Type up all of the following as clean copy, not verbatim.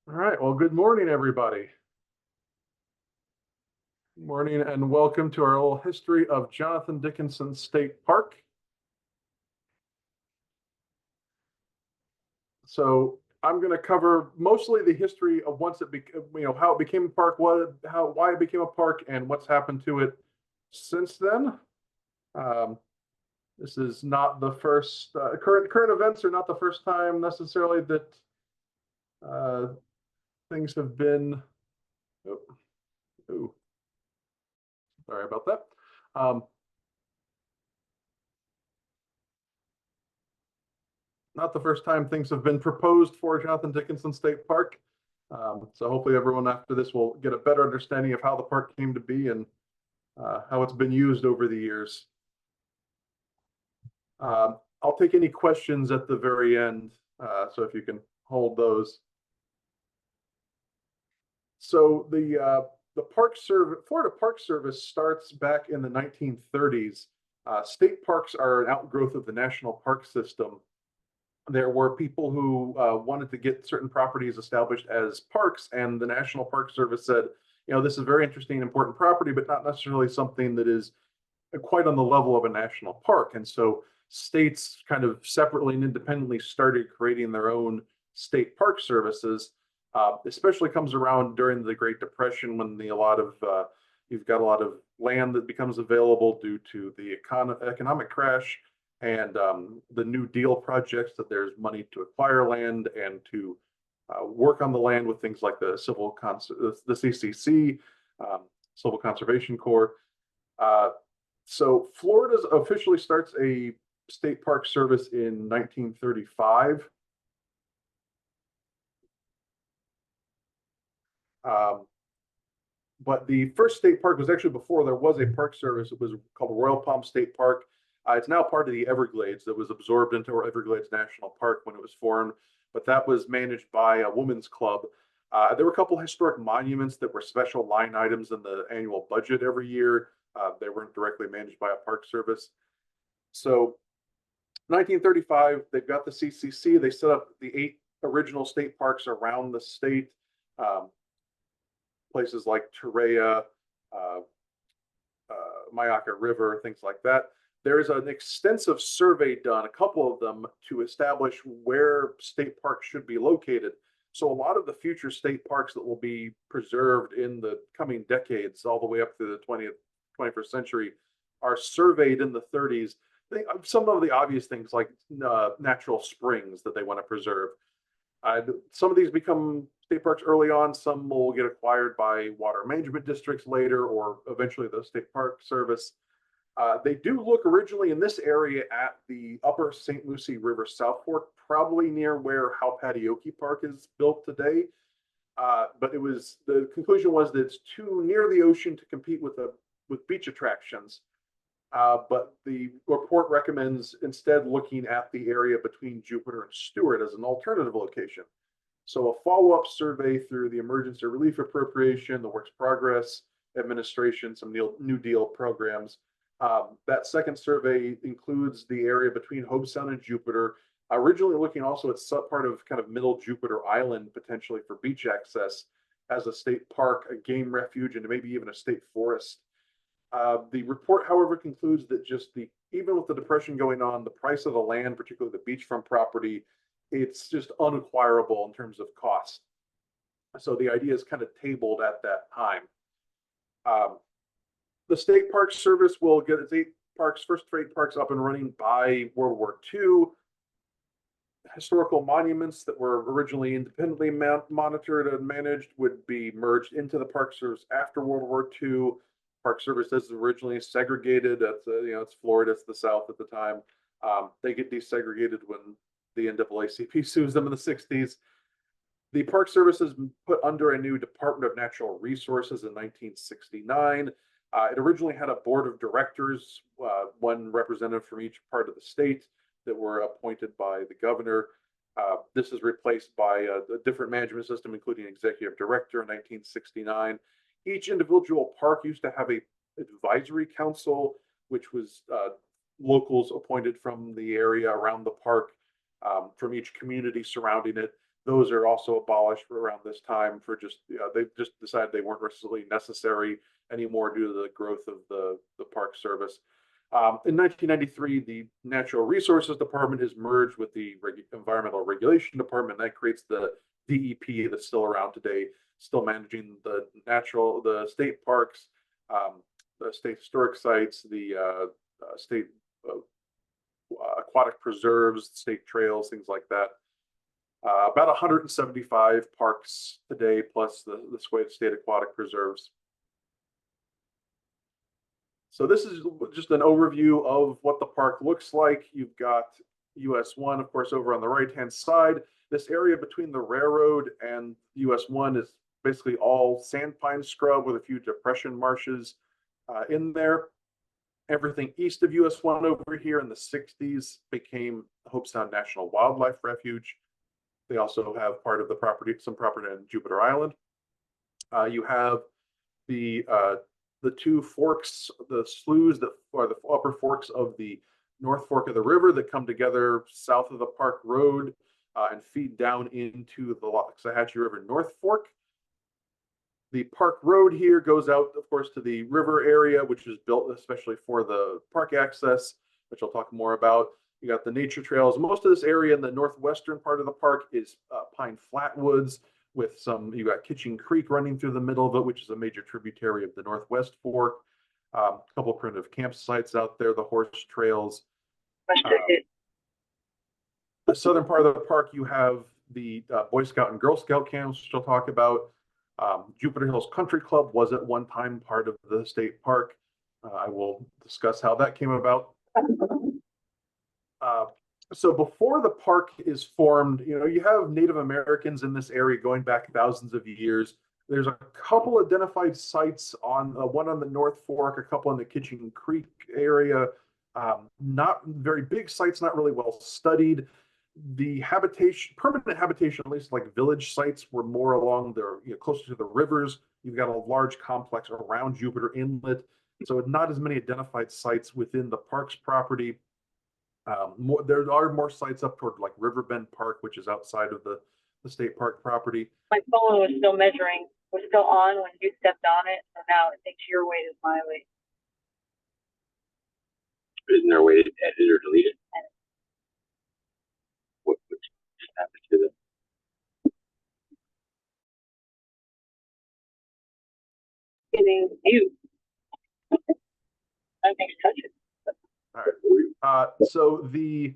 All right. Well, good morning, everybody. Good morning and welcome to our little history of Jonathan Dickinson State Park. So I'm going to cover mostly the history of once it became, how it became a park, why it became a park, and what's happened to it since then. Um, this is not the first current events are not the first time necessarily that uh, things have been. Oh, oh, sorry about that. Not the first time things have been proposed for Jonathan Dickinson State Park. So hopefully everyone after this will get a better understanding of how the park came to be and how it's been used over the years. I'll take any questions at the very end, so if you can hold those. So the Florida Park Service starts back in the 1930s. State parks are an outgrowth of the national park system. There were people who wanted to get certain properties established as parks, and the National Park Service said, this is very interesting, important property, but not necessarily something that is quite on the level of a national park. And so states kind of separately and independently started creating their own state park services. Especially comes around during the Great Depression when you've got a lot of land that becomes available due to the economic crash and the New Deal projects, that there's money to acquire land and to work on the land with things like the CCC, Civil Conservation Corps. So Florida officially starts a state park service in 1935. But the first state park was actually before there was a park service. It was called Royal Palm State Park. It's now part of the Everglades that was absorbed into our Everglades National Park when it was formed, but that was managed by a women's club. There were a couple historic monuments that were special line items in the annual budget every year. They weren't directly managed by a park service. So 1935, they've got the CCC. They set up the 8 original state parks around the state. Places like Turea, Myakka River, things like that. There's an extensive survey done, a couple of them, to establish where state parks should be located. So a lot of the future state parks that will be preserved in the coming decades, all the way up through the 21st century, are surveyed in the 30s. Some of the obvious things like natural springs that they want to preserve. Some of these become state parks early on. Some will get acquired by water management districts later, or eventually the State Park Service. They do look originally in this area at the upper St. Lucie River South Fork, probably near where Halpatioke Park is built today. But the conclusion was that it's too near the ocean to compete with beach attractions. But the report recommends instead looking at the area between Jupiter and Stewart as an alternative location. So a follow-up survey through the Emergency Relief Appropriation, the Works Progress Administration, some New Deal programs. That second survey includes the area between Hobe Sound and Jupiter, originally looking also at part of kind of middle Jupiter Island, potentially for beach access as a state park, a game refuge, and maybe even a state forest. The report, however, concludes that even with the depression going on, the price of the land, particularly the beachfront property, it's just unacquirable in terms of cost. So the idea is kind of tabled at that time. The State Park Service will get its first 8 parks up and running by World War II. Historical monuments that were originally independently monitored and managed would be merged into the Park Service after World War II. Park Service is originally segregated. It's Florida, it's the South at the time. They get desegregated when the NAACP sues them in the 60s. The Park Service is put under a new Department of Natural Resources in 1969. It originally had a board of directors, one representative from each part of the state, that were appointed by the governor. This is replaced by a different management system, including executive director in 1969. Each individual park used to have an advisory council, which was locals appointed from the area around the park, from each community surrounding it. Those are also abolished for around this time for just, they just decided they weren't really necessary anymore due to the growth of the Park Service. In 1993, the Natural Resources Department is merged with the Environmental Regulation Department. That creates the DEP that's still around today, still managing the state parks, the state historic sites, the state aquatic preserves, state trails, things like that. About 175 parks today, plus the state aquatic preserves. So this is just an overview of what the park looks like. You've got US 1, of course, over on the right-hand side. This area between the railroad and US 1 is basically all sandpine scrub with a few depression marshes in there. Everything east of US 1 over here in the 60s became Hobe Sound National Wildlife Refuge. They also have part of the property, some property in Jupiter Island. You have the two forks, the sloughs that are the upper forks of the North Fork of the river that come together south of the Park Road and feed down into the Loxahatchee River North Fork. The Park Road here goes out, of course, to the river area, which is built especially for the park access, which I'll talk more about. You got the nature trails. Most of this area in the northwestern part of the park is pine flatwoods with some, you got Kitchen Creek running through the middle of it, which is a major tributary of the Northwest Fork. A couple of primitive campsites out there, the horse trails. The southern part of the park, you have the Boy Scout and Girl Scout camps, which I'll talk about. Jupiter Hills Country Club was at one time part of the state park. I will discuss how that came about. So before the park is formed, you have Native Americans in this area going back thousands of years. There's a couple identified sites on one on the North Fork, a couple in the Kitchen Creek area. Not very big sites, not really well studied. The habitation, permanent habitation, at least like village sites, were more along the closer to the rivers. You've got a large complex around Jupiter Inlet, so not as many identified sites within the park's property. There are more sites up toward like Riverbend Park, which is outside of the state park property. My phone was still measuring, was still on when you stepped on it, so now it thinks your weight is my weight. Isn't there a way to edit or delete it? What just happened to them? Getting you. I think touch it. All right. So the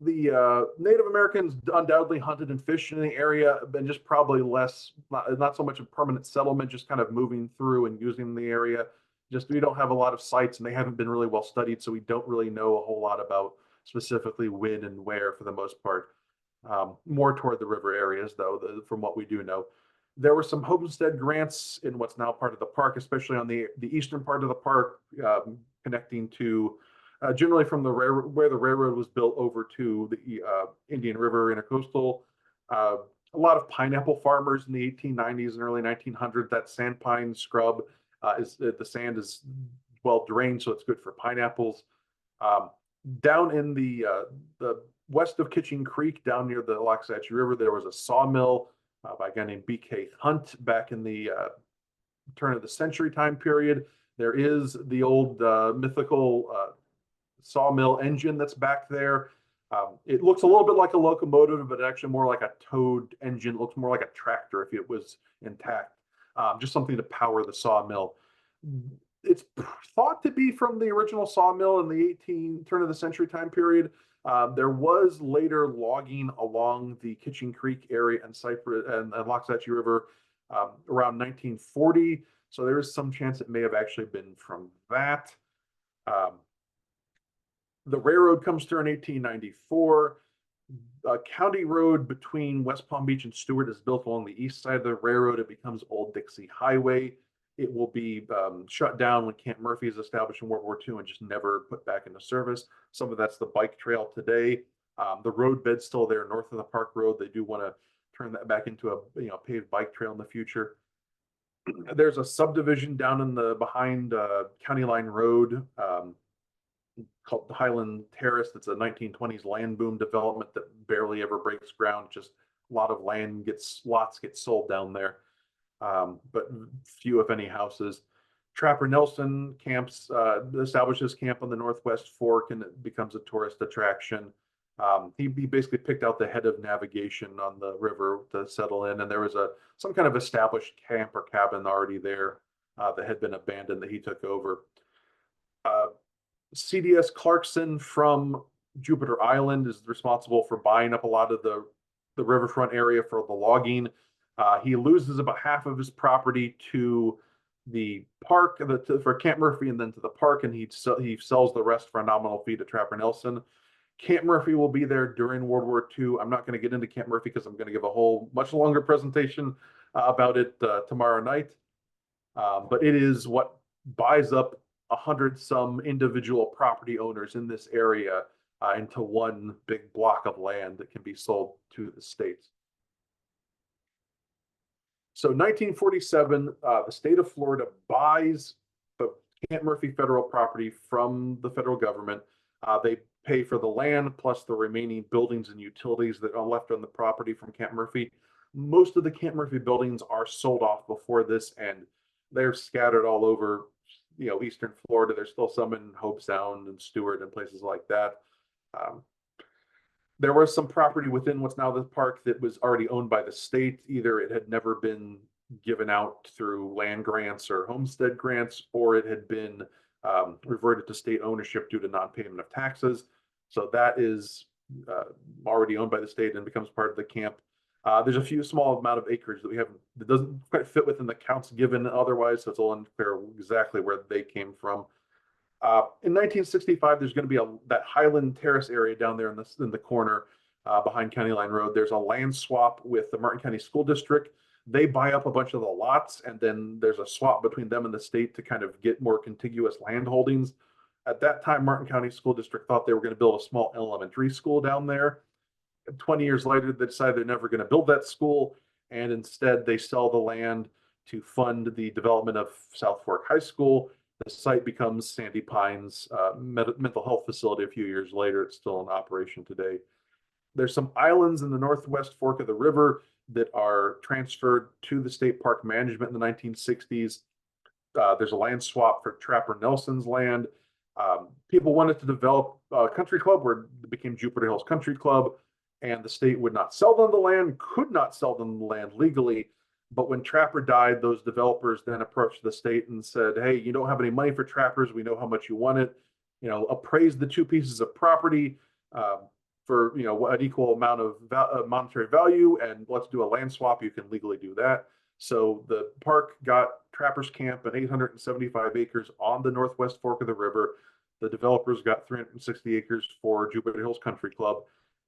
Native Americans undoubtedly hunted and fished in the area, and just probably less, not so much a permanent settlement, just kind of moving through and using the area. Just we don't have a lot of sites, and they haven't been really well studied, so we don't really know a whole lot about specifically when and where for the most part. More toward the river areas, though, from what we do know. There were some homestead grants in what's now part of the park, especially on the eastern part of the park, connecting to generally from the where the railroad was built over to the Indian River Intercoastal. A lot of pineapple farmers in the 1890s and early 1900s. That sandpine scrub the sand is well drained, so it's good for pineapples. Down in the west of Kitchen Creek, down near the Loxahatchee River, there was a sawmill by a guy named B.K. Hunt back in the turn of the century time period. There is the old mythical sawmill engine that's back there. It looks a little bit like a locomotive, but actually more like a towed engine. It looks more like a tractor if it was intact. Just something to power the sawmill. It's thought to be from the original sawmill in the turn of the century time period. There was later logging along the Kitchen Creek area and Cypress and Loxahatchee River around 1940. So there is some chance it may have actually been from that. The railroad comes through in 1894. A county road between West Palm Beach and Stewart is built along the east side of the railroad. It becomes Old Dixie Highway. It will be shut down when Camp Murphy is established in World War II and just never put back into service. Some of that's the bike trail today. The road bed's still there north of the Park Road. They do want to turn that back into a paved bike trail in the future. There's a subdivision down in the behind County Line Road called Highland Terrace. That's a 1920s land boom development that barely ever breaks ground. Just a lot of lots get sold down there, but few, if any, houses. Trapper Nelson establishes camp on the Northwest Fork, and it becomes a tourist attraction. He basically picked out the head of navigation on the river to settle in, and there was some kind of established camp or cabin already there that had been abandoned that he took over. CDS Clarkson from Jupiter Island is responsible for buying up a lot of the riverfront area for the logging. He loses about half of his property to the park for Camp Murphy, and then to the park, and he sells the rest for a nominal fee to Trapper Nelson. Camp Murphy will be there during World War II. I'm not going to get into Camp Murphy because I'm going to give a whole much longer presentation about it tomorrow night. But it is what buys up 100-some individual property owners in this area into one big block of land that can be sold to the states. So 1947, the state of Florida buys the Camp Murphy federal property from the federal government. They pay for the land plus the remaining buildings and utilities that are left on the property from Camp Murphy. Most of the Camp Murphy buildings are sold off before this, and they're scattered all over, eastern Florida. There's still some in Hope Sound and Stewart and places like that. There was some property within what's now the park that was already owned by the state. Either it had never been given out through land grants or homestead grants, or it had been reverted to state ownership due to non-payment of taxes. So that is already owned by the state and becomes part of the camp. There's a few small amount of acreage that doesn't quite fit within the counts given otherwise, so it's all unclear exactly where they came from. In 1965, there's going to be that Highland Terrace area down there in the corner behind County Line Road. There's a land swap with the Martin County School District. They buy up a bunch of the lots, and then there's a swap between them and the state to kind of get more contiguous land holdings. At that time, Martin County School District thought they were going to build a small elementary school down there. 20 years later, they decided they're never going to build that school, and instead they sell the land to fund the development of South Fork High School. The site becomes Sandy Pines mental health facility a few years later. It's still in operation today. There's some islands in the northwest fork of the river that are transferred to the state park management in the 1960s. There's a land swap for Trapper Nelson's land. People wanted to develop a country club where it became Jupiter Hills Country Club, and the state would not sell them the land, could not sell them the land legally. But when Trapper died, those developers then approached the state and said, hey, you don't have any money for trappers. We know how much you want it. Appraise the two pieces of property for an equal amount of monetary value, and let's do a land swap. You can legally do that. So the park got Trappers Camp and 875 acres on the northwest fork of the river. The developers got 360 acres for Jupiter Hills Country Club.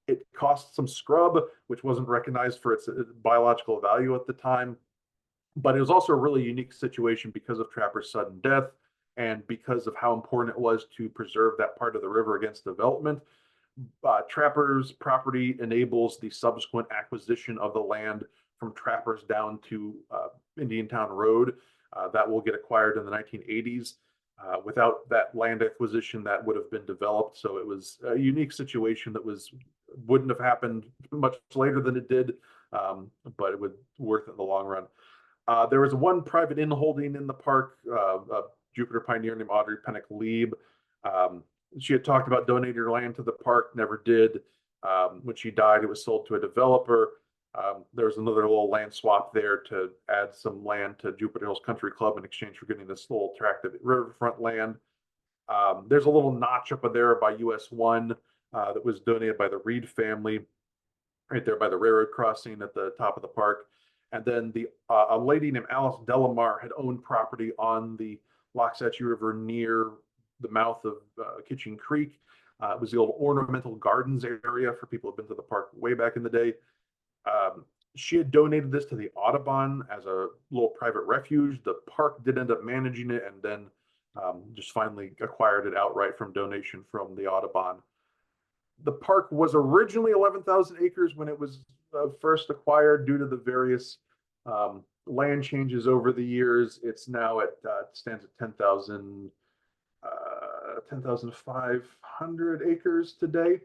It cost some scrub, which wasn't recognized for its biological value at the time. But it was also a really unique situation because of Trapper's sudden death and because of how important it was to preserve that part of the river against development. Trapper's property enables the subsequent acquisition of the land from Trappers down to Indiantown Road. That will get acquired in the 1980s. Without that land acquisition, that would have been developed. So it was a unique situation that wouldn't have happened much later than it did, but it would worth it in the long run. There was one private in-holding in the park, a Jupiter pioneer named Audrey Pennick Lieb. She had talked about donating her land to the park, never did. When she died, it was sold to a developer. There was another little land swap there to add some land to Jupiter Hills Country Club in exchange for getting this little tract of riverfront land. There's a little notch up there by US 1 that was donated by the Reed family, right there by the railroad crossing at the top of the park. And then a lady named Alice Delamar had owned property on the Loxahatchee River near the mouth of Kitchen Creek. It was the old ornamental gardens area for people who've been to the park way back in the day. She had donated this to the Audubon as a little private refuge. The park did end up managing it, and then just finally acquired it outright from donation from the Audubon. The park was originally 11,000 acres when it was first acquired. Due to the various land changes over the years, it's now stands at 10,000 10,500 acres today.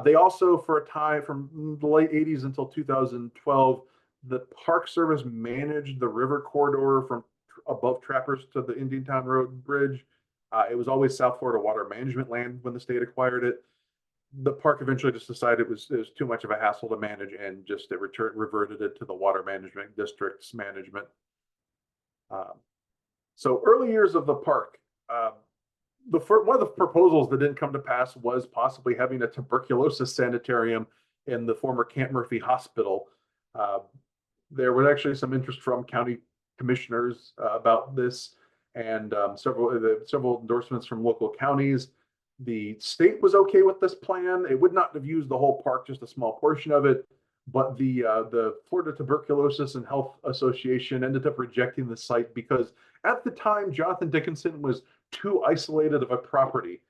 They also, for a time from the late 80s until 2012, the Park Service managed the river corridor from above Trappers to the Indiantown Road Bridge. It was always South Florida Water Management land when the state acquired it. The park eventually just decided it was too much of a hassle to manage and just reverted it to the Water Management District's management. So early years of the park, one of the proposals that didn't come to pass was possibly having a tuberculosis sanitarium in the former Camp Murphy Hospital. There was actually some interest from county commissioners about this, and several endorsements from local counties. The state was okay with this plan. It would not have used the whole park, just a small portion of it. But the Florida Tuberculosis and Health Association ended up rejecting the site because at the time, Jonathan Dickinson was too isolated of a property.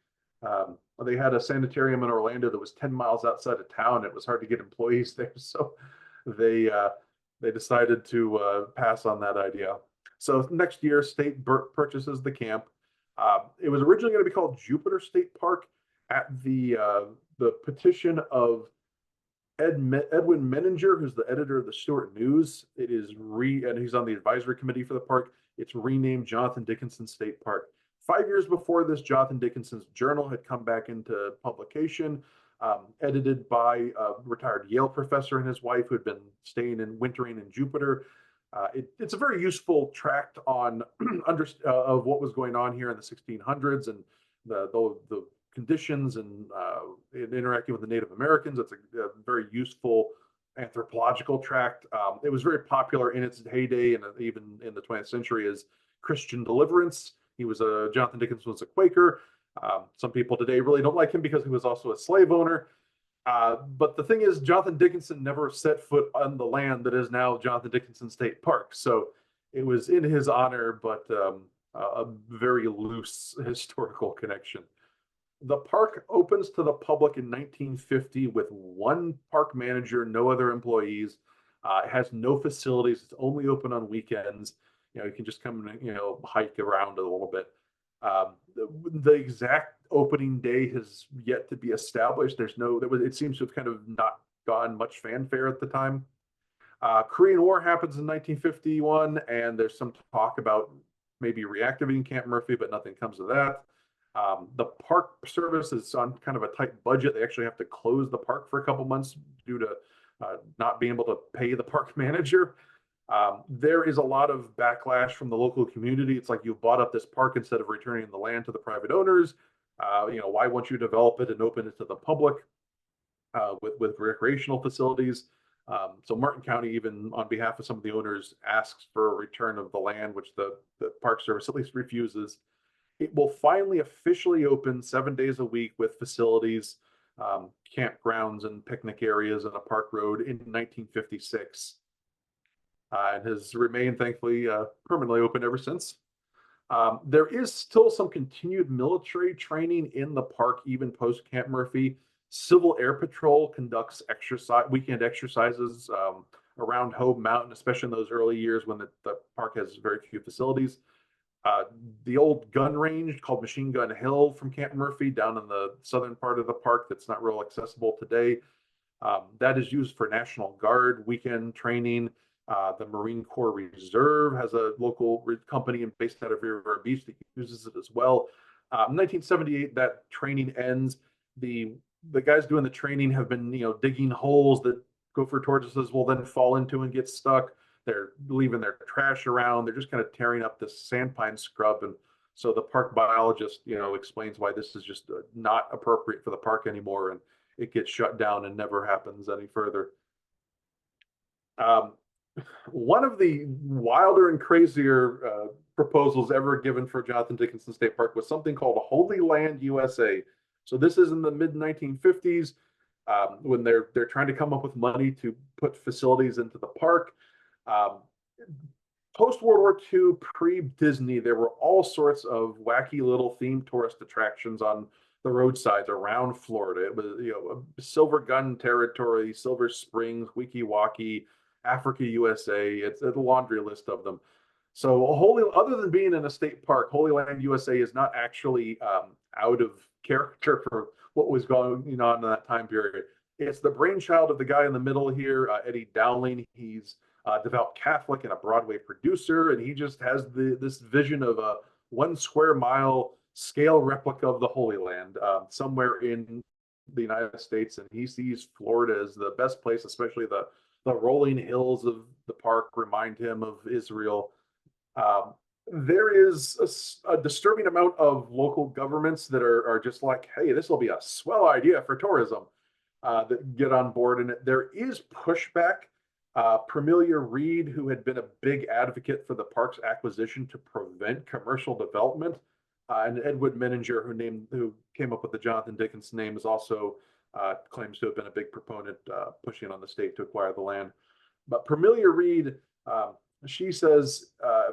They had a sanitarium in Orlando that was 10 miles outside of town. It was hard to get employees there. So they decided to pass on that idea. So next year, state purchases the camp. It was originally going to be called Jupiter State Park at the petition of Edwin Menninger, who's the editor of the Stuart News. And he's on the advisory committee for the park. It's renamed Jonathan Dickinson State Park. 5 years before this, Jonathan Dickinson's journal had come back into publication, edited by a retired Yale professor and his wife who had been staying and wintering in Jupiter. It's a very useful tract on of what was going on here in the 1600s and the conditions and interacting with the Native Americans. It's a very useful anthropological tract. It was very popular in its heyday and even in the 20th century as Christian deliverance. Jonathan Dickinson was a Quaker. Some people today really don't like him because he was also a slave owner. But the thing is, Jonathan Dickinson never set foot on the land that is now Jonathan Dickinson State Park. So it was in his honor, but a very loose historical connection. The park opens to the public in 1950 with one park manager, no other employees. It has no facilities. It's only open on weekends. You can just come and, hike around a little bit. The exact opening day has yet to be established. It seems to have kind of not gotten much fanfare at the time. Korean War happens in 1951, and there's some talk about maybe reactivating Camp Murphy, but nothing comes of that. The Park Service is on kind of a tight budget. They actually have to close the park for a couple months due to not being able to pay the park manager. There is a lot of backlash from the local community. It's like you bought up this park instead of returning the land to the private owners. Why won't you develop it and open it to the public with recreational facilities? So Martin County, even on behalf of some of the owners, asks for a return of the land, which the Park Service at least refuses. It will finally officially open 7 days a week with facilities, campgrounds and picnic areas and a park road in 1956. And has remained, thankfully, permanently open ever since. There is still some continued military training in the park, even post Camp Murphy. Civil Air Patrol conducts weekend exercises around Hobe Mountain, especially in those early years when the park has very few facilities. The old gun range called Machine Gun Hill from Camp Murphy down in the southern part of the park that's not real accessible today. That is used for National Guard weekend training. The Marine Corps Reserve has a local company based out of River Beach that uses it as well. In 1978, that training ends. The guys doing the training have been, digging holes that gopher tortoises will then fall into and get stuck. They're leaving their trash around. They're just kind of tearing up this sandpine scrub. And so the park biologist, explains why this is just not appropriate for the park anymore. And it gets shut down and never happens any further. One of the wilder and crazier proposals ever given for Jonathan Dickinson State Park was something called Holy Land USA. So this is in the mid 1950s when they're trying to come up with money to put facilities into the park. Post World War II, pre-Disney, there were all sorts of wacky little themed tourist attractions on the roadsides around Florida. It was, Silver Gun Territory, Silver Springs, Weeki Waki, Africa USA. It's a laundry list of them. So other than being in a state park, Holy Land USA is not actually out of character for what was going on in that time period. It's the brainchild of the guy in the middle here, Eddie Dowling. He's a devout Catholic and a Broadway producer, and he just has this vision of a 1 square mile scale replica of the Holy Land somewhere in the United States, and he sees Florida as the best place, especially the rolling hills of the park remind him of Israel. Um, there is a disturbing amount of local governments that are just like, hey, this will be a swell idea for tourism that get on board. And there is pushback. Premilia Reed, who had been a big advocate for the park's acquisition to prevent commercial development, and Edward Menninger, who came up with the Jonathan Dickinson name, is also claims to have been a big proponent pushing on the state to acquire the land. But Premilia Reed, she says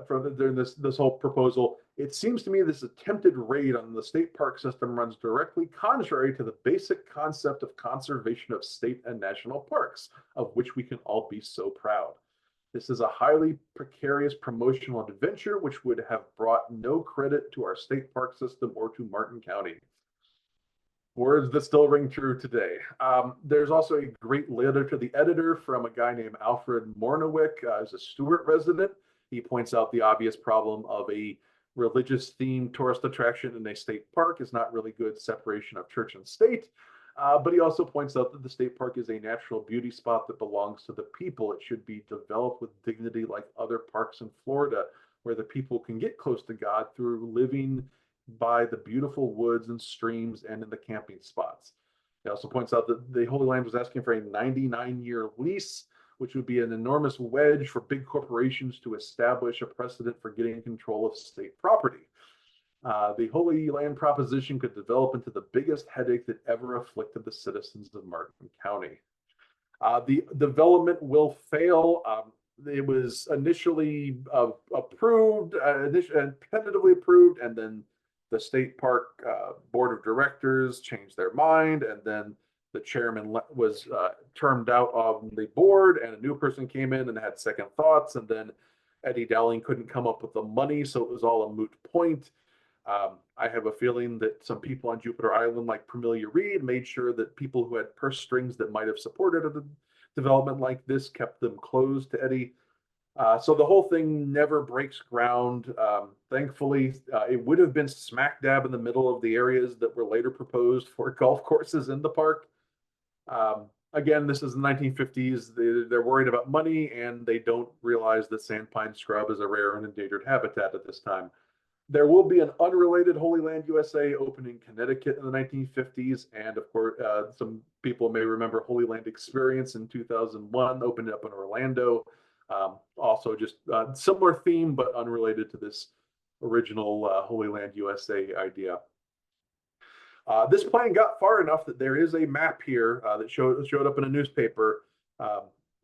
during this whole proposal, it seems to me this attempted raid on the state park system runs directly contrary to the basic concept of conservation of state and national parks, of which we can all be so proud. This is a highly precarious promotional adventure which would have brought no credit to our state park system or to Martin County. Words that still ring true today. There's also a great letter to the editor from a guy named Alfred Mornowick, as a Stewart resident. He points out the obvious problem of a religious themed tourist attraction in a state park is not really good separation of church and state. But he also points out that the state park is a natural beauty spot that belongs to the people. It should be developed with dignity like other parks in Florida, where the people can get close to God through living by the beautiful woods and streams and in the camping spots. He also points out that the Holy Land was asking for a 99-year lease, which would be an enormous wedge for big corporations to establish a precedent for getting control of state property. The Holy Land proposition could develop into the biggest headache that ever afflicted the citizens of Martin County. The development will fail. It was initially approved, and tentatively approved, and then the state park board of directors changed their mind, and then the chairman was termed out on the board, and a new person came in and had second thoughts, and then Eddie Dowling couldn't come up with the money, so it was all a moot point. I have a feeling that some people on Jupiter Island, like Premilia Reed, made sure that people who had purse strings that might have supported a development like this kept them closed to Eddie. So the whole thing never breaks ground. Thankfully, it would have been smack dab in the middle of the areas that were later proposed for golf courses in the park. Again, this is the 1950s. They're worried about money, and they don't realize that sand pine scrub is a rare and endangered habitat at this time. There will be an unrelated Holy Land USA open in Connecticut in the 1950s. And of course, some people may remember Holy Land Experience in 2001, opened up in Orlando. Also just similar theme, but unrelated to this original Holy Land USA idea. This plan got far enough that there is a map here that showed up in a newspaper,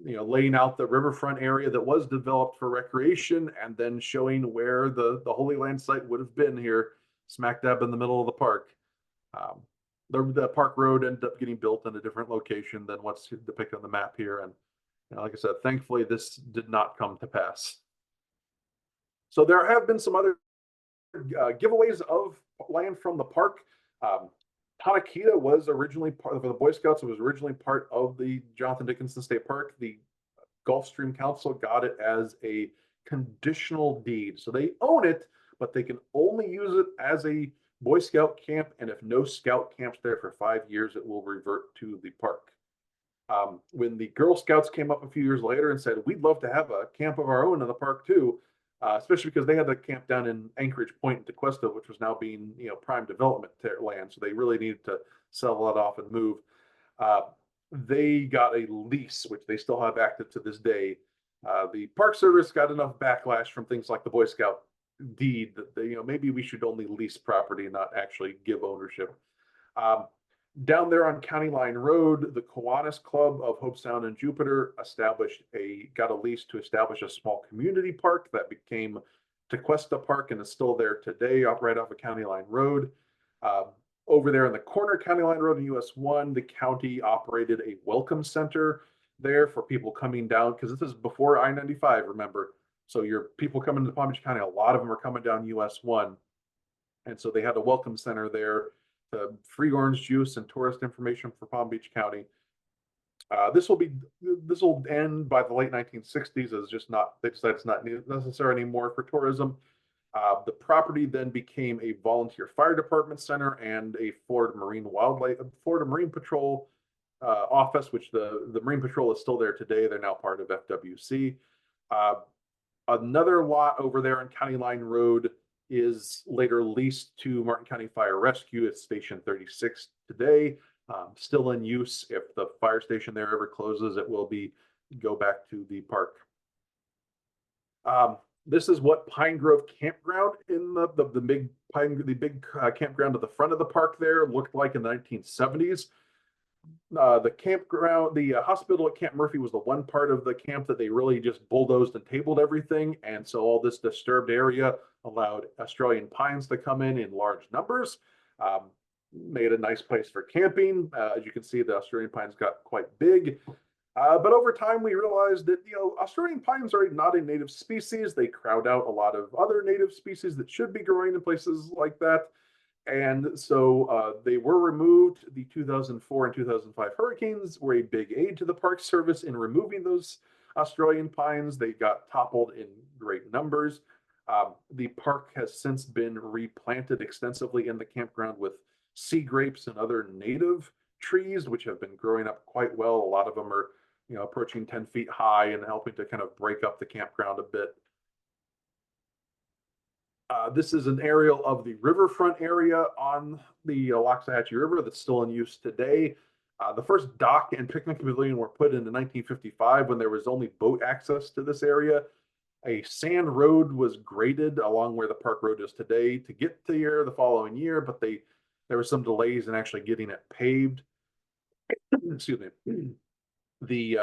laying out the riverfront area that was developed for recreation, and then showing where the Holy Land site would have been here, smack dab in the middle of the park. The park road ended up getting built in a different location than what's depicted on the map here. And like I said, thankfully, this did not come to pass. So there have been some other giveaways of land from the park. Tonakita was originally part of the Boy Scouts. It was originally part of the Jonathan Dickinson State Park. The Gulfstream Council got it as a conditional deed. So they own it, but they can only use it as a Boy Scout camp. And if no Scout camps there for 5 years, it will revert to the park. When the Girl Scouts came up a few years later and said, we'd love to have a camp of our own in the park too, especially because they had the camp down in Anchorage Point in Tequesta, which was now being, prime development land. So they really needed to sell that off and move. They got a lease, which they still have active to this day. The Park Service got enough backlash from things like the Boy Scout deed that maybe we should only lease property and not actually give ownership. Down there on County Line Road, the Kiwanis Club of Hope Sound and Jupiter got a lease to establish a small community park that became Tequesta Park and is still there today, right off of County Line Road. Over there in the corner, County Line Road and US 1, the county operated a welcome center there for people coming down, because this is before I-95, remember. So your people coming to Palm Beach County, a lot of them are coming down US 1. And so they had a welcome center there, free orange juice and tourist information for Palm Beach County. This will end by the late 1960s. As just not, they decided it's not necessary anymore for tourism. The property then became a volunteer fire department center and a Florida Marine Patrol office, which the Marine Patrol is still there today. They're now part of FWC. Another lot over there on County Line Road is later leased to Martin County Fire Rescue. It's Station 36 today, still in use. If the fire station there ever closes, it will go back to the park. This is what Pine Grove Campground in the big campground at the front of the park there looked like in the 1970s. The campground, the hospital at Camp Murphy was the one part of the camp that they really just bulldozed and tabled everything. And so all this disturbed area allowed Australian pines to come in large numbers, made a nice place for camping. As you can see, the Australian pines got quite big. But over time, we realized that, Australian pines are not a native species. They crowd out a lot of other native species that should be growing in places like that. And so they were removed. The 2004 and 2005 hurricanes were a big aid to the Park Service in removing those Australian pines. They got toppled in great numbers. The park has since been replanted extensively in the campground with sea grapes and other native trees, which have been growing up quite well. A lot of them are, approaching 10 feet high and helping to kind of break up the campground a bit. This is an aerial of the riverfront area on the Loxahatchee River that's still in use today. The first dock and picnic pavilion were put in 1955 when there was only boat access to this area. A sand road was graded along where the park road is today to get to here the following year, but there were some delays in actually getting it paved. Excuse me. The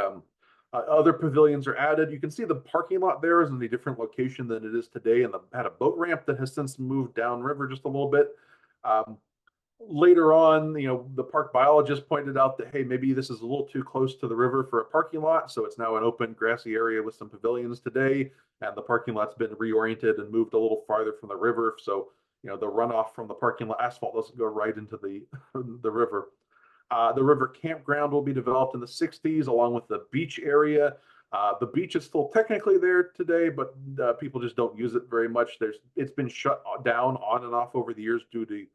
other pavilions are added. You can see the parking lot there is in a different location than it is today, and had a boat ramp that has since moved downriver just a little bit. Later on, the park biologist pointed out that, hey, maybe this is a little too close to the river for a parking lot, so it's now an open grassy area with some pavilions today, and the parking lot's been reoriented and moved a little farther from the river, so the runoff from the parking lot asphalt doesn't go right into the river. The river campground will be developed in the 60s along with the beach area. The beach is still technically there today, but people just don't use it very much. It's been shut down on and off over the years due to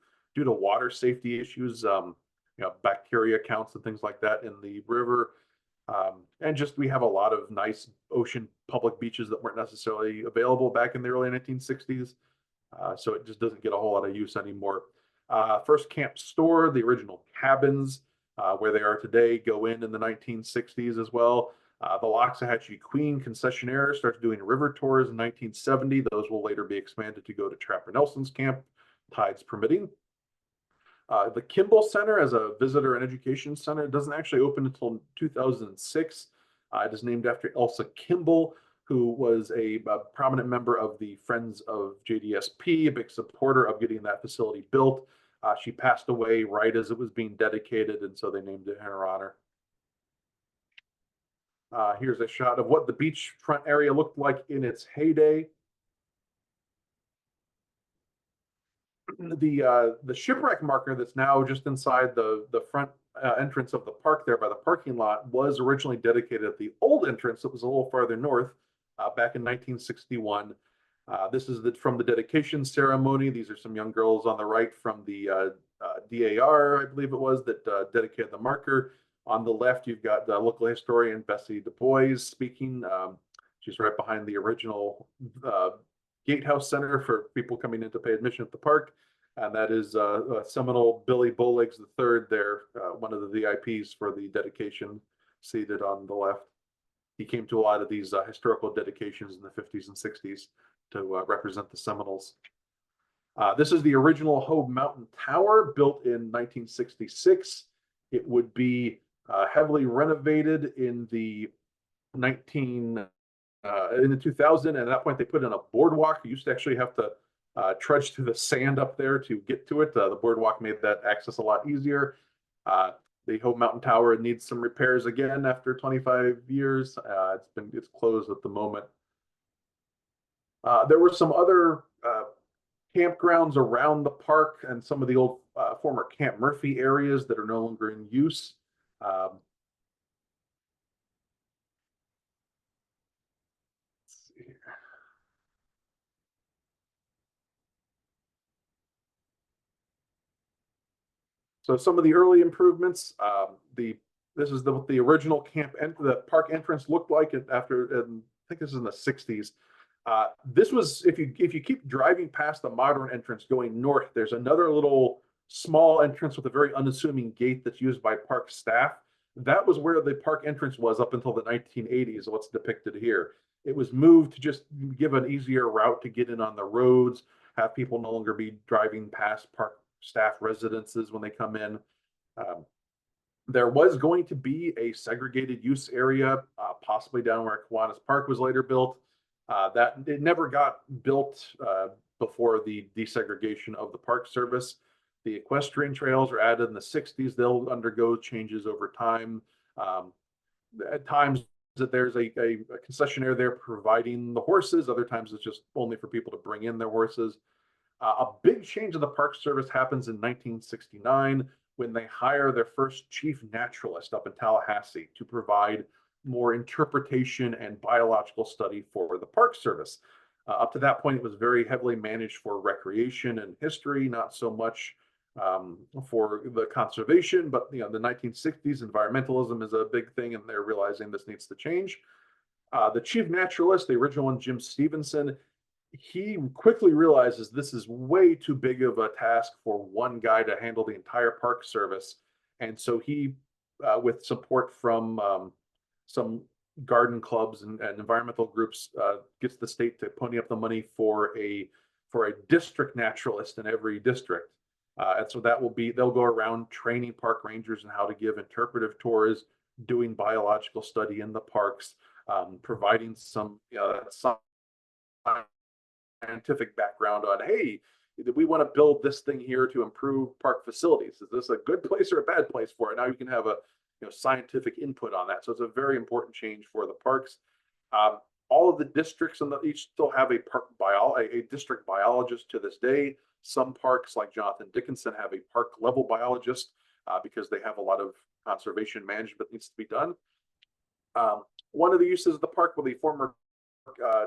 water safety issues, bacteria counts and things like that in the river. And just we have a lot of nice ocean public beaches that weren't necessarily available back in the early 1960s. So it just doesn't get a whole lot of use anymore. First camp store, the original cabins where they are today, go in the 1960s as well. The Loxahatchee Queen concessionaire starts doing river tours in 1970. Those will later be expanded to go to Trapper Nelson's camp, tides permitting. The Kimball Center as a visitor and education center doesn't actually open until 2006. It is named after Elsa Kimball, who was a prominent member of the Friends of JDSP, a big supporter of getting that facility built. She passed away right as it was being dedicated, and so they named it in her honor. Here's a shot of what the beachfront area looked like in its heyday. The shipwreck marker that's now just inside the front entrance of the park there by the parking lot was originally dedicated at the old entrance that was a little farther north back in 1961. This is from the dedication ceremony. These are some young girls on the right from the DAR, I believe it was, that dedicated the marker. On the left, you've got the local historian Bessie Du Bois speaking. She's right behind the original Gatehouse Center for people coming in to pay admission at the park. And that is Seminole Billy Bowlegs III there, one of the VIPs for the dedication, seated on the left. He came to a lot of these historical dedications in the 50s and 60s to represent the Seminoles. This is the original Hobe Mountain Tower, built in 1966. It would be heavily renovated in the 2000, and at that point they put in a boardwalk. You used to actually have to trudge through the sand up there to get to it. The boardwalk made that access a lot easier. The Hobe Mountain Tower needs some repairs again after 25 years. It's closed at the moment. There were some other campgrounds around the park and some of the old former Camp Murphy areas that are no longer in use. Um, let's see here. So some of the early improvements, this is what the original the park entrance looked like after, I think this is in the 60s. This was, if you keep driving past the modern entrance going north, there's another little small entrance with a very unassuming gate that's used by park staff. That was where the park entrance was up until the 1980s, what's depicted here. It was moved to just give an easier route to get in on the roads, have people no longer be driving past park staff residences when they come in. Um, there was going to be a segregated use area, possibly down where Kiwanis Park was later built. That it never got built before the desegregation of the Park Service. The equestrian trails are added in the 60s. They'll undergo changes over time. At times that there's a concessionaire there providing the horses. Other times it's just only for people to bring in their horses. A big change in the Park Service happens in 1969 when they hire their first chief naturalist up in Tallahassee to provide more interpretation and biological study for the Park Service. Up to that point, it was very heavily managed for recreation and history, not so much for the conservation. But the 1960s, environmentalism is a big thing, and they're realizing this needs to change. The chief naturalist, the original one, Jim Stevenson, he quickly realizes this is way too big of a task for one guy to handle the entire Park Service. And so he, with support from some garden clubs and environmental groups, gets the state to pony up the money for a district naturalist in every district. And so that will be, they'll go around training park rangers in how to give interpretive tours, doing biological study in the parks, providing some scientific background on, hey, we want to build this thing here to improve park facilities. Is this a good place or a bad place for it? Now you can have a scientific input on that. So it's a very important change for the parks. All of the districts each still have a district biologist to this day. Some parks, like Jonathan Dickinson, have a park level biologist because they have a lot of conservation management that needs to be done. One of the uses of the park with the former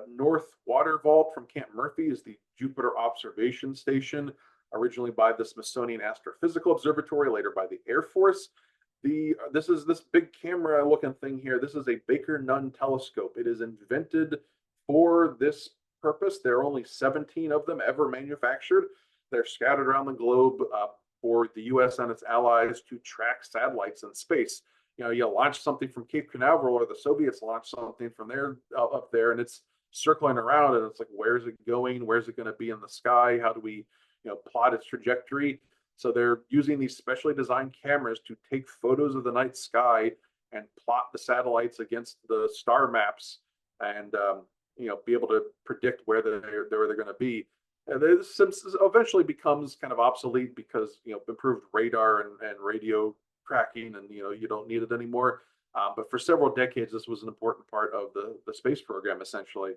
north water vault from Camp Murphy is the Jupiter Observation Station, originally by the Smithsonian Astrophysical Observatory, later by the Air Force. This big camera looking thing here. This is a Baker Nunn telescope. It is invented for this purpose. There are only 17 of them ever manufactured. They're scattered around the globe for the US and its allies to track satellites in space. You launch something from Cape Canaveral, or the Soviets launch something from there up there, and it's circling around, and it's like, where's it going? Where's it going to be in the sky? How do we, plot its trajectory? So they're using these specially designed cameras to take photos of the night sky and plot the satellites against the star maps, and be able to predict where they're going to be. And this eventually becomes kind of obsolete because improved radar and radio tracking, and you don't need it anymore. But for several decades, this was an important part of the space program, essentially.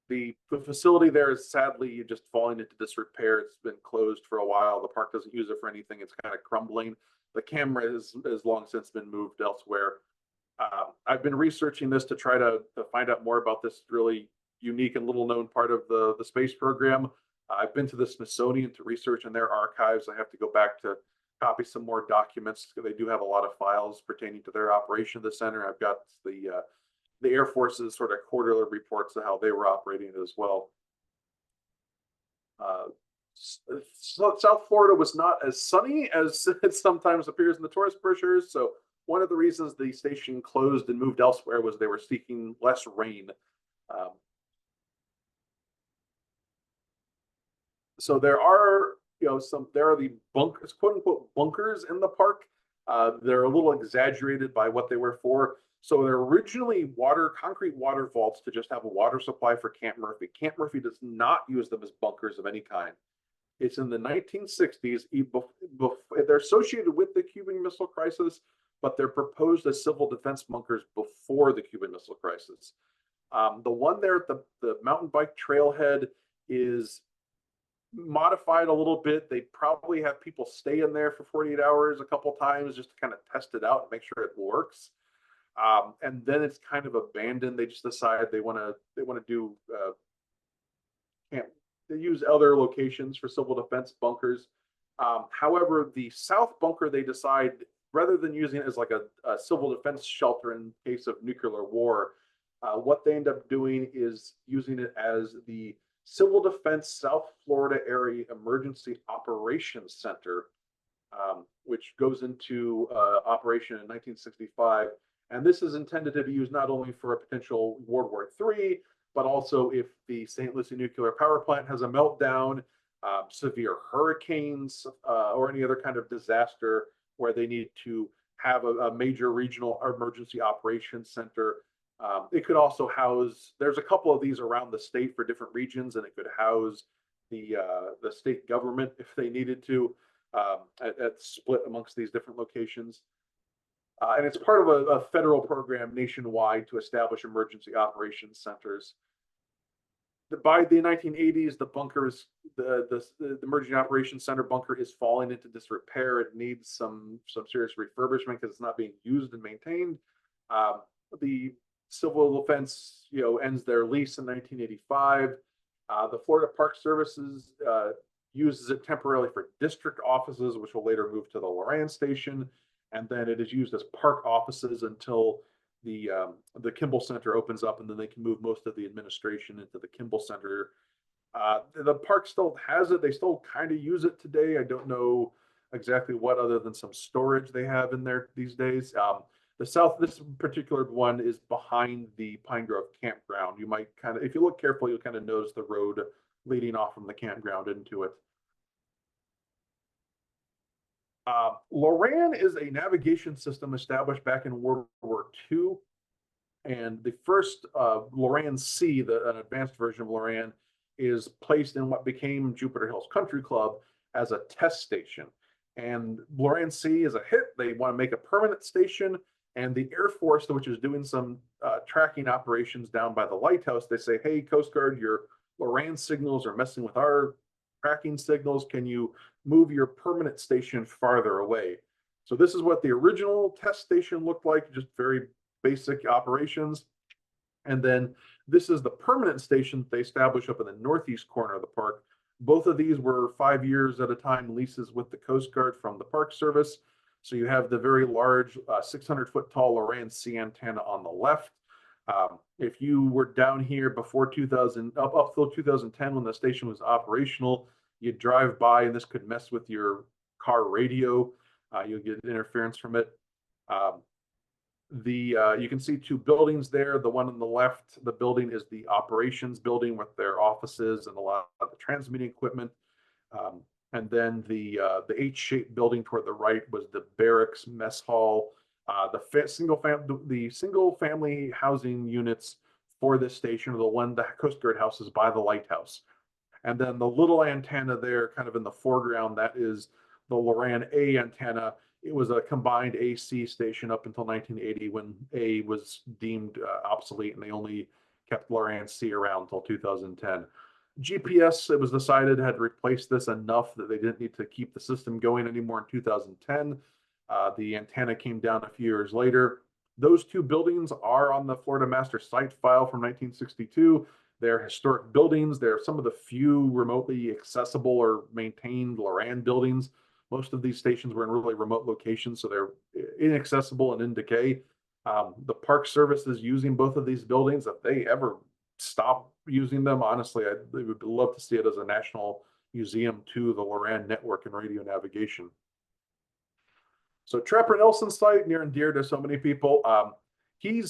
The facility there is sadly just falling into disrepair. It's been closed for a while. The park doesn't use it for anything. It's kind of crumbling. The camera has long since been moved elsewhere. I've been researching this to try to find out more about this really unique and little known part of the space program. I've been to the Smithsonian to research in their archives. I have to go back to copy some more documents. They do have a lot of files pertaining to their operation of the center. I've got the Air Force's sort of quarterly reports of how they were operating it as well. South Florida was not as sunny as it sometimes appears in the tourist brochures. So one of the reasons the station closed and moved elsewhere was they were seeking less rain. So there are, there are the bunkers, quote unquote, bunkers in the park. They're a little exaggerated by what they were for. So they're originally concrete water vaults to just have a water supply for Camp Murphy. Camp Murphy does not use them as bunkers of any kind. It's in the 1960s. They're associated with the Cuban Missile Crisis, but they're proposed as civil defense bunkers before the Cuban Missile Crisis. The one there at the mountain bike trailhead is modified a little bit. They probably have people stay in there for 48 hours a couple times just to kind of test it out and make sure it works. And then it's kind of abandoned. They just decide they want to do camp. They use other locations for civil defense bunkers. However, the south bunker, they decide rather than using it as like a civil defense shelter in case of nuclear war, what they end up doing is using it as the Civil Defense South Florida Area Emergency Operations Center, which goes into operation in 1965. And this is intended to be used not only for a potential World War III, but also if the St. Lucie nuclear power plant has a meltdown, severe hurricanes, or any other kind of disaster where they need to have a major regional emergency operations center. It could also house, there's a couple of these around the state for different regions, and it could house the state government if they needed to, at split amongst these different locations. And it's part of a federal program nationwide to establish emergency operations centers. By the 1980s, the bunkers, the emergency operations center bunker is falling into disrepair. It needs some serious refurbishment because it's not being used and maintained. The Civil Defense, ends their lease in 1985. The Florida Park Services uses it temporarily for district offices, which will later move to the Loran station, and then it is used as park offices until the Kimball Center opens up, and then they can move most of the administration into the Kimball Center. The park still has it. They still kind of use it today. I don't know exactly what, other than some storage they have in there these days. This particular one is behind the Pine Grove campground. You might kind of, if you look carefully, you'll kind of notice the road leading off from the campground into it. Loran is a navigation system established back in World War II. And the first Loran C, an advanced version of Loran, is placed in what became Jupiter Hills Country Club as a test station. And Loran C is a hit. They want to make a permanent station. And the Air Force, which is doing some tracking operations down by the lighthouse, they say, hey, Coast Guard, your Loran signals are messing with our tracking signals. Can you move your permanent station farther away? So this is what the original test station looked like, just very basic operations. And then this is the permanent station they established up in the northeast corner of the park. Both of these were 5 years at a time leases with the Coast Guard from the Park Service. So you have the very large 600-foot tall Loran C antenna on the left. If you were down here before 2000, up till 2010 when the station was operational, you'd drive by and this could mess with your car radio. You'll get interference from it. You can see two buildings there. The one on the left, the building is the operations building with their offices and a lot of the transmitting equipment. And then the H-shaped building toward the right was the barracks, mess hall, the single family housing units for this station are the one the Coast Guard house is by the lighthouse. And then the little antenna there, kind of in the foreground, that is the Loran A antenna. It was a combined AC station up until 1980 when A was deemed obsolete, and they only kept Loran C around until 2010. GPS, it was decided, had replaced this enough that they didn't need to keep the system going anymore in 2010. The antenna came down a few years later. Those two buildings are on the Florida Master Site file from 1962. They're historic buildings. They're some of the few remotely accessible or maintained Loran buildings. Most of these stations were in really remote locations, so they're inaccessible and in decay. The Park Service is using both of these buildings. If they ever stop using them, honestly, I would love to see it as a national museum to the Loran network and radio navigation. So Trapper Nelson's site, near and dear to so many people. He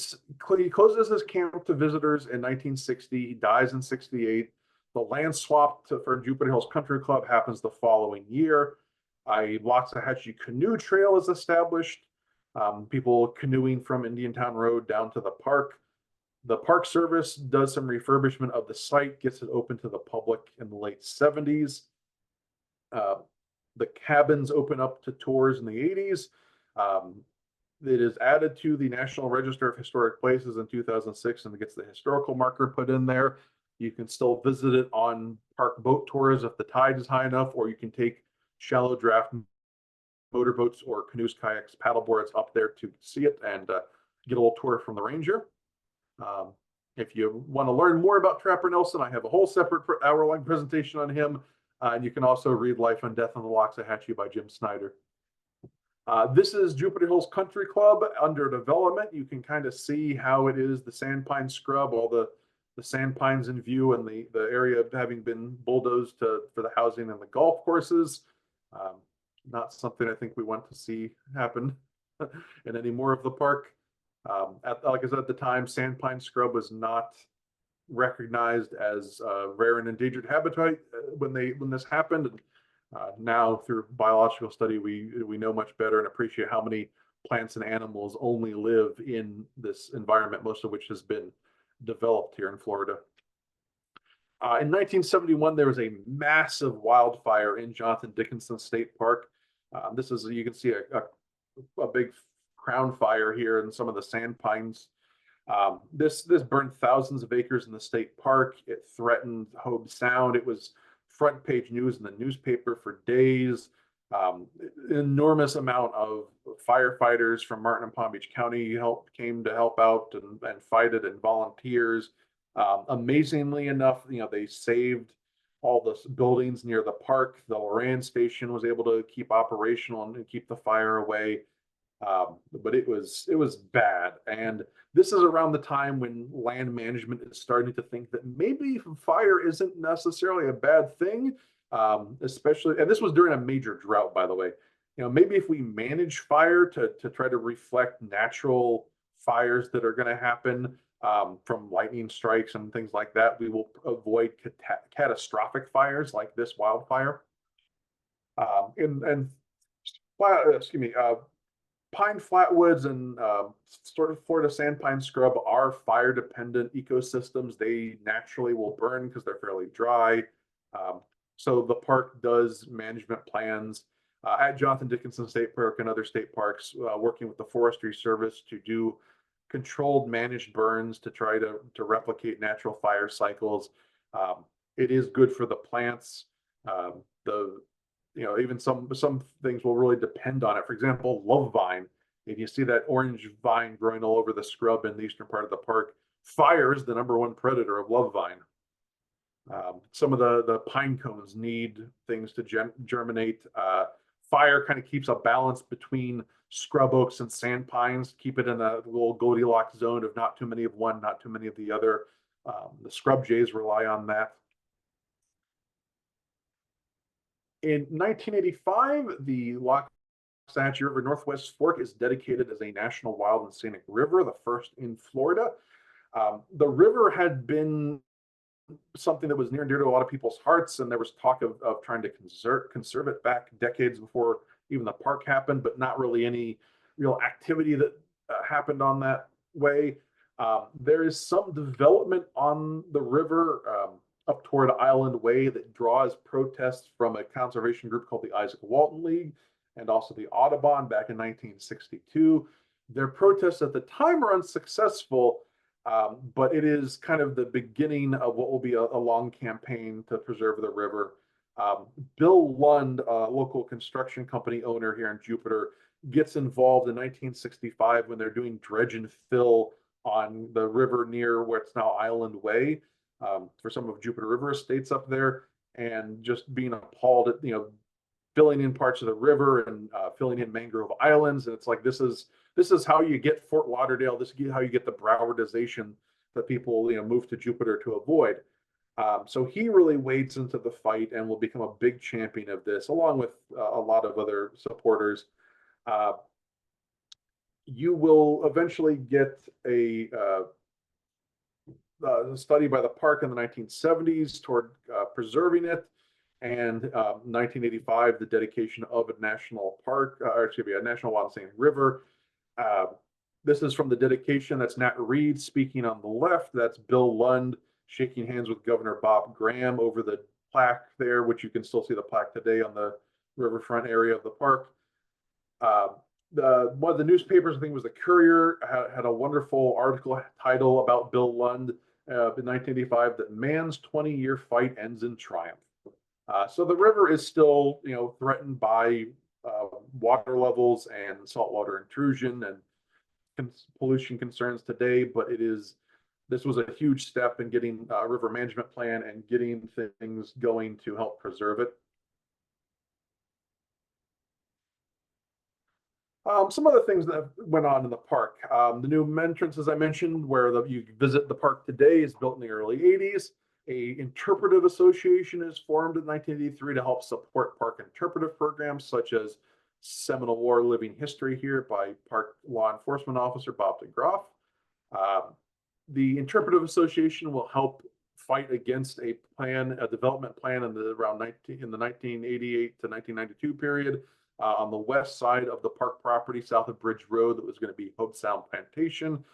closes his camp to visitors in 1960. He dies in 68. The land swap for Jupiter Hills Country Club happens the following year. A Waxahachie canoe trail is established. People canoeing from Indiantown Road down to the park. The Park Service does some refurbishment of the site, gets it open to the public in the late 70s. The cabins open up to tours in the 80s. It is added to the National Register of Historic Places in 2006 and it gets the historical marker put in there. You can still visit it on park boat tours if the tide is high enough, or you can take shallow draft motorboats or canoes, kayaks, paddleboards up there to see it and get a little tour from the ranger. If you want to learn more about Trapper Nelson, I have a whole separate hour-long presentation on him. And you can also read Life and Death on the Loxahatchee by Jim Snyder. This is Jupiter Hills Country Club under development. You can kind of see how it is the sandpine scrub, all the sandpines in view, and the area having been bulldozed for the housing and the golf courses. Not something I think we want to see happen in any more of the park. Like I said, at the time, sandpine scrub was not recognized as rare and endangered habitat when this happened. And, now through biological study, we know much better and appreciate how many plants and animals only live in this environment, most of which has been developed here in Florida. In 1971, there was a massive wildfire in Jonathan Dickinson State Park. This is, you can see a big crown fire here and some of the sand pines. This burned thousands of acres in the state park. It threatened Hobe Sound. It was front page news in the newspaper for days. An enormous amount of firefighters from Martin and Palm Beach County came to help out and fight it, and volunteers. Amazingly enough, they saved all the buildings near the park. The Loran station was able to keep operational and keep the fire away. But it was bad. And this is around the time when land management is starting to think that maybe fire isn't necessarily a bad thing, especially, and this was during a major drought, by the way. Maybe if we manage fire to try to reflect natural fires that are going to happen from lightning strikes and things like that, we will avoid catastrophic fires like this wildfire. Pine flatwoods and sort of Florida sandpine scrub are fire dependent ecosystems. They naturally will burn because they're fairly dry. So the park does management plans at Jonathan Dickinson State Park and other state parks, working with the Forestry Service to do controlled managed burns to try to replicate natural fire cycles. It is good for the plants. Even some things will really depend on it. For example, love vine. If you see that orange vine growing all over the scrub in the eastern part of the park, fire is the #1 predator of love vine. Some of the pine cones need things to germinate. Fire kind of keeps a balance between scrub oaks and sand pines, keep it in a little Goldilocks zone of not too many of one, not too many of the other. The scrub jays rely on that. In 1985, the Loxahatchee River Northwest Fork is dedicated as a National Wild and Scenic River, the first in Florida. The river had been something that was near and dear to a lot of people's hearts, and there was talk of trying to conserve it back decades before even the park happened, but not really any real activity that happened on that way. There is some development on the river up toward Island Way that draws protests from a conservation group called the Isaac Walton League and also the Audubon back in 1962. Their protests at the time were unsuccessful, but it is kind of the beginning of what will be a long campaign to preserve the river. Bill Lund, a local construction company owner here in Jupiter, gets involved in 1965 when they're doing dredge and fill on the river near where it's now Island Way. For some of Jupiter River estates up there, and just being appalled at filling in parts of the river and filling in mangrove islands. And it's like, this is how you get Fort Lauderdale. This is how you get the Browardization that people move to Jupiter to avoid. So he really wades into the fight and will become a big champion of this, along with a lot of other supporters. You will eventually get a study by the park in the 1970s toward preserving it, and 1985, the dedication of a national park, or excuse me, a National Wild and Scenic River. This is from the dedication. That's Nat Reed speaking on the left. That's Bill Lund shaking hands with Governor Bob Graham over the plaque there, which you can still see the plaque today on the riverfront area of the park. one of the newspapers, I think it was the Courier, had a wonderful article title about Bill Lund in 1985, that man's 20-year fight ends in triumph. So the river is still, threatened by water levels and saltwater intrusion and pollution concerns today, but this was a huge step in getting a river management plan and getting things going to help preserve it. Some other things that went on in the park. The new entrance, as I mentioned, where you visit the park today, is built in the early 80s. A interpretive association is formed in 1983 to help support park interpretive programs such as Seminole War Living History here by Park Law Enforcement Officer Bob DeGroff. The interpretive association will help fight against a development plan in the 1988 to 1992 period on the west side of the park property, south of Bridge Road, that was going to be Hope Sound Plantation.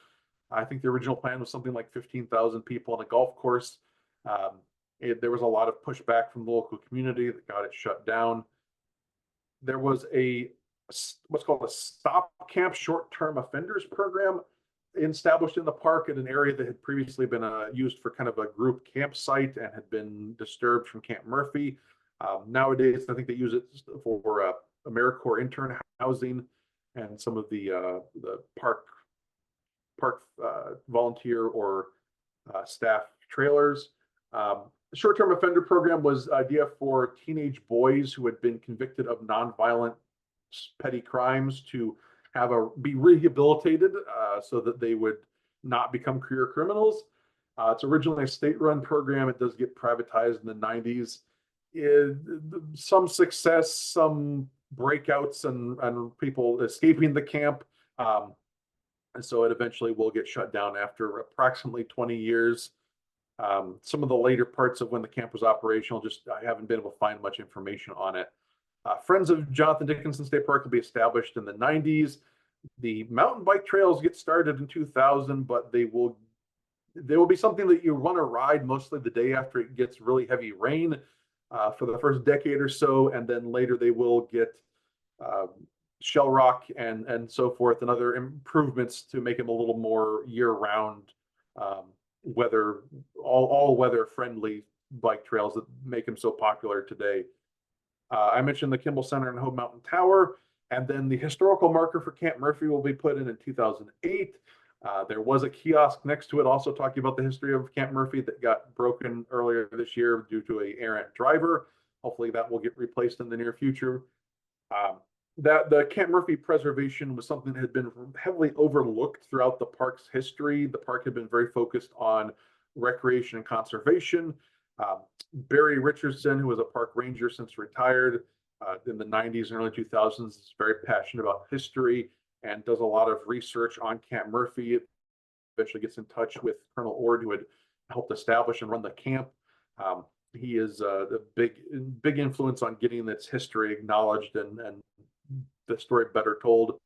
I think the original plan was something like 15,000 people on a golf course. There was a lot of pushback from the local community that got it shut down. There was what's called a stop camp short-term offenders program established in the park in an area that had previously been used for kind of a group campsite and had been disturbed from Camp Murphy. Nowadays, I think they use it for AmeriCorps intern housing and some of the park volunteer or staff trailers. The short-term offender program was an idea for teenage boys who had been convicted of nonviolent petty crimes to be rehabilitated so that they would not become career criminals. It's originally a state-run program. It does get privatized in the 90s. Some success, some breakouts, and people escaping the camp. And so it eventually will get shut down after approximately 20 years. Some of the later parts of when the camp was operational, I haven't been able to find much information on it. Friends of Jonathan Dickinson State Park will be established in the 90s. The mountain bike trails get started in 2000, but they will be something that you run a ride mostly the day after it gets really heavy rain for the first decade or so, and then later they will get shell rock and so forth and other improvements to make them a little more year-round all weather friendly bike trails that make them so popular today. I mentioned the Kimball Center and Hope Mountain Tower, and then the historical marker for Camp Murphy will be put in 2008. There was a kiosk next to it also talking about the history of Camp Murphy that got broken earlier this year due to an errant driver. Hopefully that will get replaced in the near future. The Camp Murphy preservation was something that had been heavily overlooked throughout the park's history. The park had been very focused on recreation and conservation. Barry Richardson, who was a park ranger since retired in the 90s and early 2000s, is very passionate about history and does a lot of research on Camp Murphy. Eventually gets in touch with Colonel Ord, who had helped establish and run the camp. He is a big influence on getting its history acknowledged and the story better told.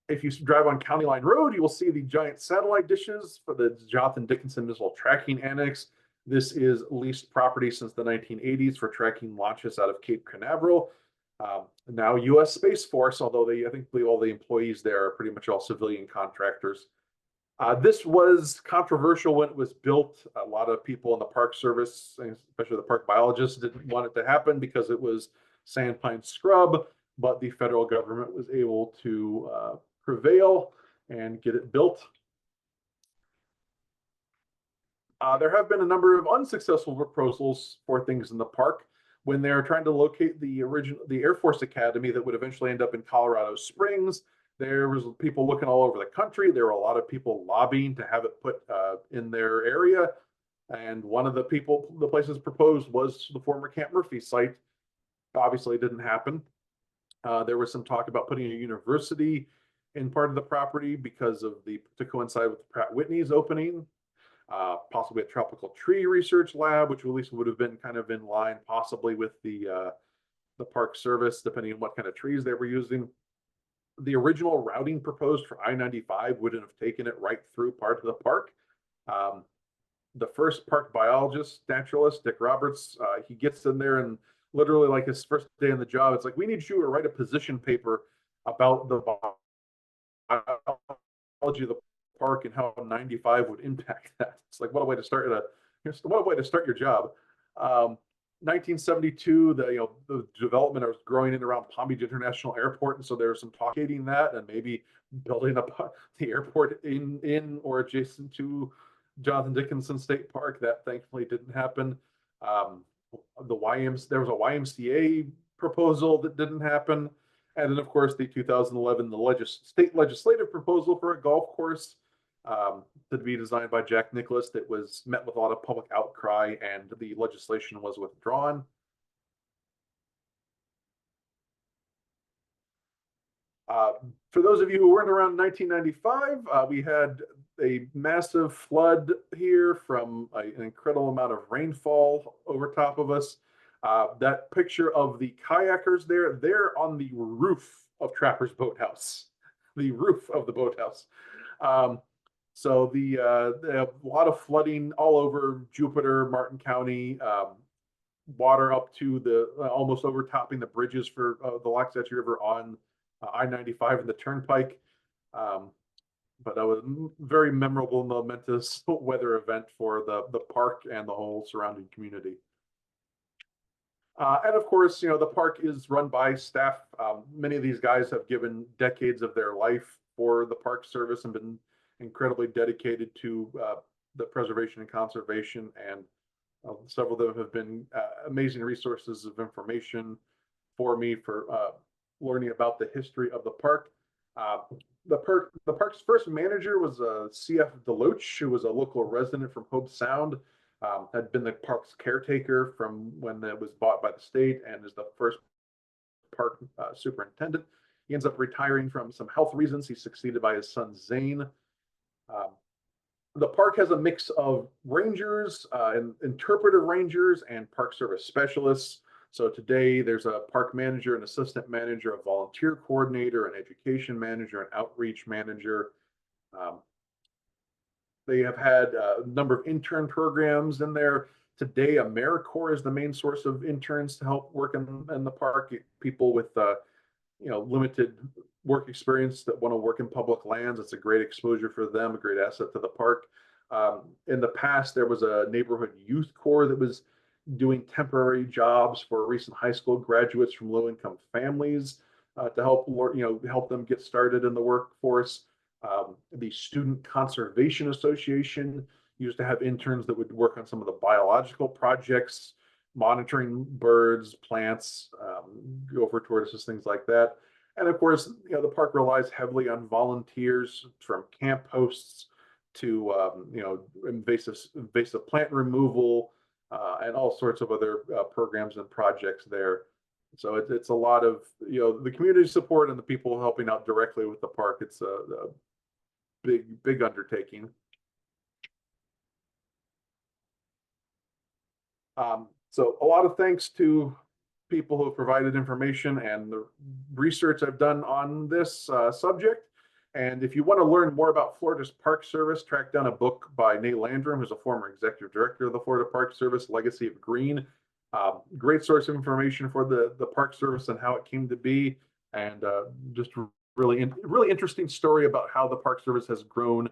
If you drive on County Line Road, you will see the giant satellite dishes for the Jonathan Dickinson Missile Tracking Annex. This is leased property since the 1980s for tracking launches out of Cape Canaveral. Now U.S. Space Force, although I believe all the employees there are pretty much all civilian contractors. This was controversial when it was built. A lot of people in the Park Service, especially the park biologists, didn't want it to happen because it was sandpine scrub, but the federal government was able to prevail and get it built. There have been a number of unsuccessful proposals for things in the park. When they're trying to locate the Air Force Academy that would eventually end up in Colorado Springs, there was people looking all over the country. There were a lot of people lobbying to have it put in their area. And one of the places proposed was the former Camp Murphy site. Obviously, it didn't happen. There was some talk about putting a university in part of the property to coincide with Pratt Whitney's opening. Possibly a tropical tree research lab, which at least would have been kind of in line possibly with the Park Service, depending on what kind of trees they were using. The original routing proposed for I-95 wouldn't have taken it right through part of the park. The first park biologist, naturalist, Dick Roberts, he gets in there and literally like his first day on the job. It's like, we need you to write a position paper about the biology of the park and how 95 would impact that. It's like, what a way to start what a way to start your job. 1972, the development was growing in around Palm Beach International Airport, and so there was some talking that and maybe building up the airport in or adjacent to Jonathan Dickinson State Park. That thankfully didn't happen. There was a YMCA proposal that didn't happen, and then of course the 2011 state legislative proposal for a golf course to be designed by Jack Nicklaus that was met with a lot of public outcry, and the legislation was withdrawn. For those of you who weren't around 1995, we had a massive flood here from an incredible amount of rainfall over top of us. That picture of the kayakers they're on the roof of Trapper's Boathouse, the roof of the boathouse. So they have a lot of flooding all over Jupiter, Martin County, water up to the almost overtopping the bridges for the Waxahachie River on I-95 and the Turnpike. But that was a very memorable, momentous weather event for the park and the whole surrounding community. And of course, the park is run by staff. Many of these guys have given decades of their life for the Park Service and been incredibly dedicated to the preservation and conservation. And several of them have been amazing resources of information for me for learning about the history of the park. The park's first manager was C.F. Deloach, who was a local resident from Hobe Sound, had been the park's caretaker from when it was bought by the state, and is the first park superintendent. He ends up retiring from some health reasons. He's succeeded by his son Zane. The park has a mix of rangers, and interpretive rangers, and Park Service specialists. So today there's a park manager, an assistant manager, a volunteer coordinator, an education manager, an outreach manager. They have had a number of intern programs in there. Today, AmeriCorps is the main source of interns to help work in the park. People with limited work experience that want to work in public lands. It's a great exposure for them, a great asset to the park. In the past, there was a neighborhood youth corps that was doing temporary jobs for recent high school graduates from low-income families to help them get started in the workforce. The Student Conservation Association used to have interns that would work on some of the biological projects, monitoring birds, plants, gopher tortoises, things like that. And of course, the park relies heavily on volunteers, from camp hosts to invasive plant removal, and all sorts of other programs and projects there. So it's a lot of the community support and the people helping out directly with the park. It's a big undertaking. So a lot of thanks to people who have provided information and the research I've done on this subject. And if you want to learn more about Florida's Park Service, track down a book by Nate Landrum, who's a former executive director of the Florida Park Service, Legacy of Green. Great source of information for the Park Service and how it came to be, and just really interesting story about how the Park Service has grown